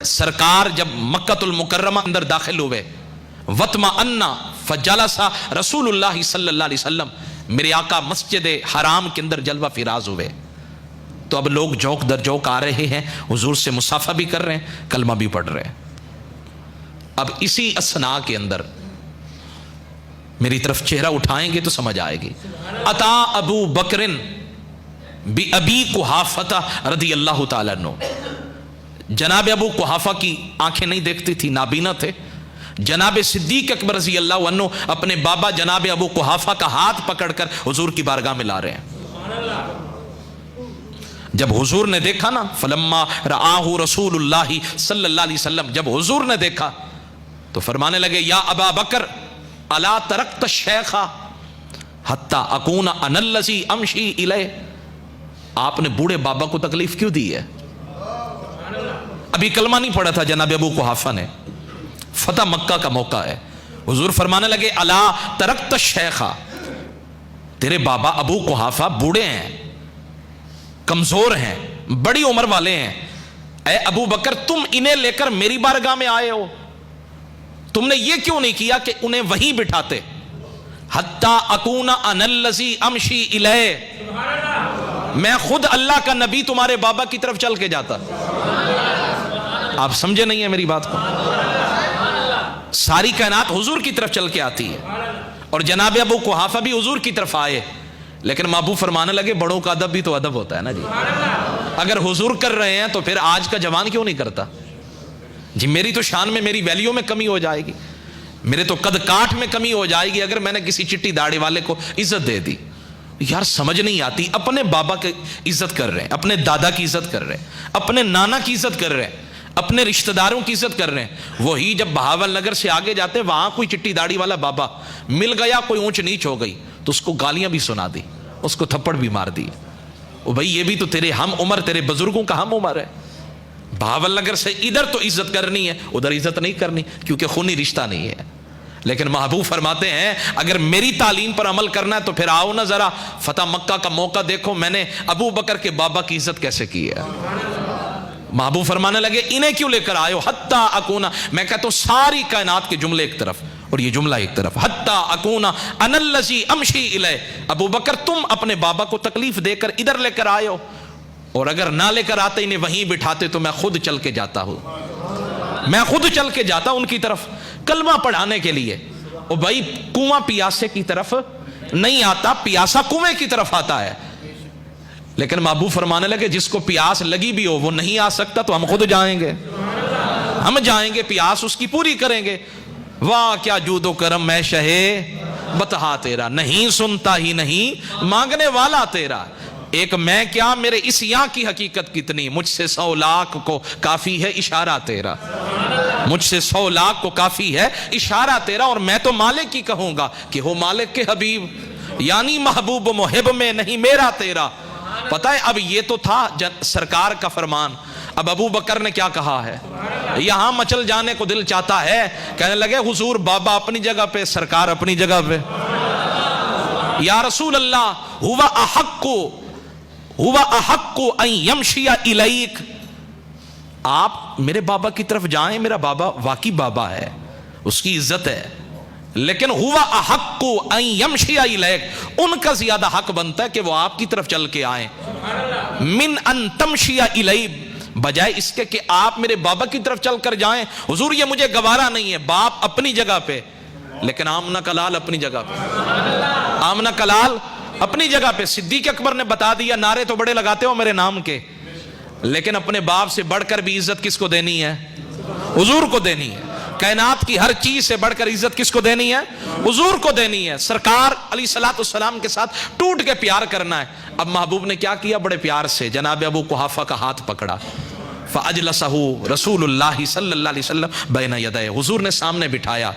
سرکار جب مکۃ المکرمہ اندر داخل ہوئے وَطْمَأَنَّ فَجَلَسَ رسول اللہ صلی اللہ علیہ وسلم، میرے آقا مسجد حرام کے اندر جلوہ فراز ہوئے تو اب لوگ جوک در جوک آ رہے ہیں، حضور سے مصافحہ بھی کر رہے ہیں، کلمہ بھی پڑھ رہے ہیں۔ اب اسی اثناء کے اندر میری طرف چہرہ اٹھائیں گے تو سمجھ آئے گی۔ اتا ابو بکر بی قحافہ رضی اللہ تعالیٰ عنہ، جناب ابو قحافہ کی آنکھیں نہیں دیکھتی تھی، نابینا تھے۔ جناب صدیق اکبر رضی اللہ عنہ اپنے بابا جناب ابو قحافہ کا ہاتھ پکڑ کر حضور کی بارگاہ میں لا رہے ہیں۔ جب حضور نے دیکھا نا، فلما رآہ رسول اللہ صلی اللہ علیہ وسلم، جب حضور نے دیکھا تو فرمانے لگے یا ابا بکر الا ترکت الشیخ حتی اکون انا الذی امشی الیہ، آپ نے بوڑھے بابا کو تکلیف کیوں دی ہے؟ ابھی کلمہ نہیں پڑھا تھا جناب ابو قحافہ نے، فتح مکہ کا موقع ہے۔ حضور فرمانے لگے الا ترکت الشیخ، تیرے بابا ابو قحافہ بوڑھے ہیں، کمزور ہیں، بڑی عمر والے ہیں، اے ابو بکر تم انہیں لے کر میری بارگاہ میں آئے ہو، تم نے یہ کیوں نہیں کیا کہ انہیں وہیں بٹھاتے؟ حتی اکون انا الذی امشی الیہ، میں خود اللہ کا نبی تمہارے بابا کی طرف چل کے جاتا۔ آپ سمجھے نہیں ہیں میری بات کو؟ ساری کائنات حضور کی طرف چل کے آتی ہے، اور جناب ابو قحافہ بھی حضور کی طرف آئے، لیکن محبوب فرمانے لگے بڑوں کا ادب بھی تو ادب ہوتا ہے نا جی، اگر حضور کر رہے ہیں تو پھر آج کا جوان کیوں نہیں کرتا؟ جی میری تو شان میں، میری ویلیو میں کمی ہو جائے گی، میرے تو قد کاٹ میں کمی ہو جائے گی اگر میں نے کسی چٹی داڑھی والے کو عزت دے دی۔ یار سمجھ نہیں آتی، اپنے بابا کی عزت کر رہے ہیں، اپنے دادا کی عزت کر رہے ہیں، اپنے نانا کی عزت کر رہے ہیں، اپنے رشتہ داروں کی عزت کر رہے ہیں، وہی جب بہاول نگر سے آگے جاتے وہاں کوئی چٹی داڑھی والا بابا مل گیا، کوئی اونچ نیچ ہو گئی تو اس کو گالیاں بھی سنا دی، اس کو تھپڑ بھی مار دی۔ او بھائی یہ بھی تو تیرے ہم عمر، تیرے بزرگوں کا ہم عمر ہے، بہاول نگر سے ادھر تو عزت کرنی ہے، ادھر عزت نہیں کرنی کیونکہ خونی رشتہ نہیں ہے۔ لیکن محبوب فرماتے ہیں اگر میری تعلیم پر عمل کرنا ہے تو پھر آؤ نا ذرا فتح مکہ کا موقع دیکھو، میں نے ابو بکر کے بابا کی عزت کیسے کی ہے۔ محبوب فرمانے لگے انہیں کیوں لے کر آئے ہو؟ حتی اکونا، میں کہتا ہوں ساری کائنات کے جملے ایک طرف اور یہ جملہ ایک طرف، حتی اکونا انا الذی امشی الیہ، ابو بکر تم اپنے بابا کو تکلیف دے کر ادھر لے کر آئے ہو، اور اگر نہ لے کر آتے انہیں وہیں بٹھاتے تو میں خود چل کے جاتا ہوں، میں خود چل کے جاتا ان کی طرف کلمہ پڑھانے کے لیے۔ اور بھائی کنواں پیاسے کی طرف نہیں آتا، پیاسا کنویں کی طرف آتا ہے۔ لیکن محبوب فرمانے لگے جس کو پیاس لگی بھی ہو وہ نہیں آ سکتا تو ہم خود جائیں گے، ہم جائیں گے، پیاس اس کی پوری کریں گے۔ واہ کیا جود و کرم میں شہے بتہا تیرا، نہیں سنتا ہی نہیں مانگنے والا تیرا، ایک میں کیا میرے اس یہاں کی حقیقت کتنی، مجھ سے 100 لاکھ کو کافی ہے اشارہ تیرا، مجھ سے 100 لاکھ کو کافی ہے اشارہ تیرا، اور میں تو مالک کی کہوں گا کہ ہو مالک کے حبیب، یعنی محبوب محب میں نہیں میرا تیرا۔ پتہ ہے اب یہ تو تھا سرکار کا فرمان، اب ابو بکر نے کیا کہا ہے؟ یہاں مچل جانے کو دل چاہتا ہے، کہنے لگے حضور بابا اپنی جگہ پہ، سرکار اپنی جگہ پہ، یا رسول اللہ ہوا احق ان یمشی الیک، آپ میرے بابا کی طرف جائیں، میرا بابا واقعی بابا ہے، اس کی عزت ہے، لیکن ہوا احق ان یمشی الیک، ان کا زیادہ حق بنتا ہے کہ وہ آپ کی طرف چل کے آئیں، من ان تمشی الی، بجائے اس کے کہ آپ میرے بابا کی طرف چل کر جائیں۔ حضور یہ مجھے گوارا نہیں ہے، باپ اپنی جگہ پہ، لیکن آمنہ کا لال اپنی جگہ پہ، آمنہ کا لال اپنی جگہ پہ۔ صدیق اکبر نے بتا دیا نعرے تو بڑے لگاتے ہو میرے نام کے، لیکن اپنے باپ سے بڑھ کر بھی عزت کس کو دینی ہے؟ حضور کو دینی ہے۔ کائنات کی ہر چیز سے بڑھ کر عزت کس کو دینی ہے؟ حضور کو دینی ہے۔ سرکار علیہ الصلوۃ والسلام کے ساتھ ٹوٹ کے پیار کرنا ہے۔ اب محبوب نے کیا کیا؟ بڑے پیار سے جناب ابو قحافہ کا ہاتھ پکڑا، فاجلسہ رسول اللہ صلی اللہ علیہ وسلم بین یدیہ، حضور نے سامنے بٹھایا،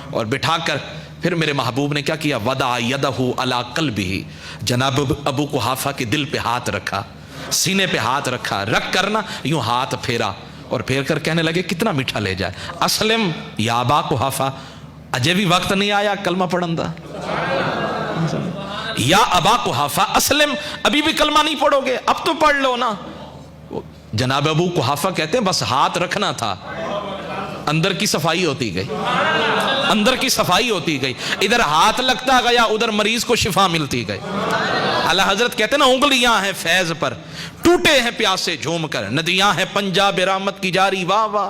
اور بٹھا کر پھر میرے محبوب نے کیا کیا؟ وضع یدہ علی قلبہ، جناب ابو قحافہ کے دل پہ ہاتھ رکھا، سینے پہ ہاتھ رکھا، رکھ کر نا یوں ہاتھ پھیرا، اور پھیر کر کہنے لگے کتنا میٹھا لے جائے، اسلم یا ابا قحافہ، اجے بھی وقت نہیں آیا کلمہ پڑھن دا، یا ابا قحافہ اسلم، ابھی بھی کلمہ نہیں پڑھو گے؟ اب تو پڑھ لو نا۔ جناب ابو قحافہ کہتے ہیں بس ہاتھ رکھنا تھا، اندر کی صفائی ہوتی گئی، اندر کی صفائی ہوتی گئی، ادھر ہاتھ لگتا گیا ادھر مریض کو شفا ملتی گئی۔ اعلیٰ حضرت کہتے ہیں نا انگلیاں ہیں فیض پر، ٹوٹے ہیں پیاسے جھوم کر، ندیاں ہیں پنجاب رحمت کی جاری، واہ واہ۔